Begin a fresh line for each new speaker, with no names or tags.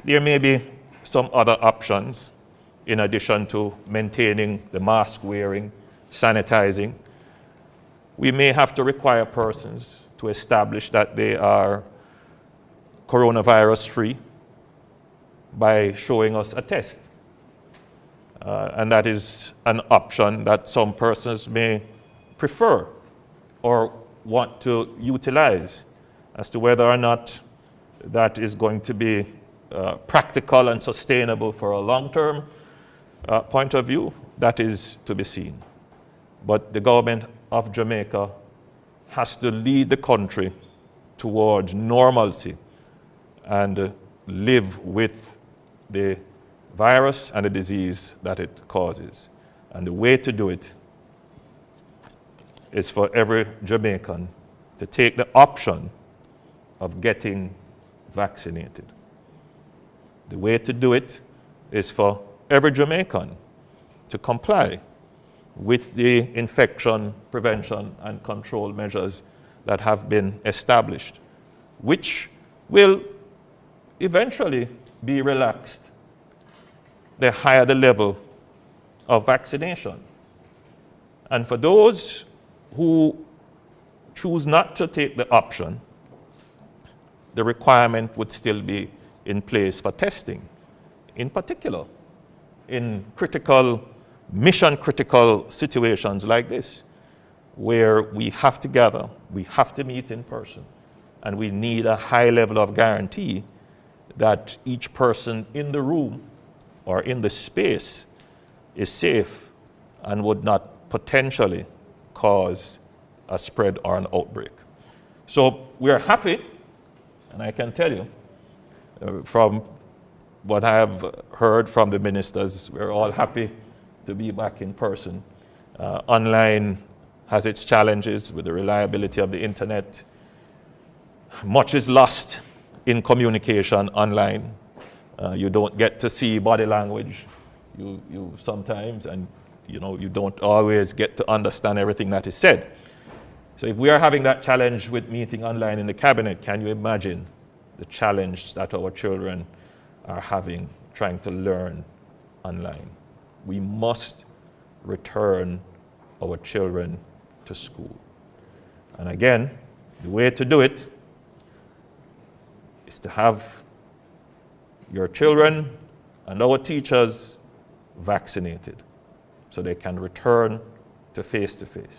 There may be some other options in addition to maintaining the mask wearing, sanitizing. We may have to require persons to establish that they are coronavirus free by showing us a test. And that is an option that some persons may prefer or want to utilize. As to whether or not that is going to be practical and sustainable for a long-term point of view, that is to be seen. But the government of Jamaica has to lead the country towards normalcy and live with the virus and the disease that it causes. And the way to do it is for every Jamaican to take the option of getting vaccinated. The way to do it is for every Jamaican to comply with the infection prevention and control measures that have been established, which will eventually be relaxed the higher the level of vaccination. And for those who choose not to take the option, the requirement would still be in place for testing, in particular in mission-critical situations like this, where we have to gather, we have to meet in person, and we need a high level of guarantee that each person in the room or in the space is safe and would not potentially cause a spread or an outbreak. So we are happy, and I can tell you, from what I have heard from the ministers, we're all happy to be back in person. Online has its challenges with the reliability of the internet. Much is lost in communication online. You don't get to see body language. You sometimes, and you don't always get to understand everything that is said. So if we are having that challenge with meeting online in the cabinet, can you imagine the challenge that our children are having trying to learn online? We must return our children to school. And again, the way to do it is to have your children and our teachers vaccinated so they can return to face-to-face.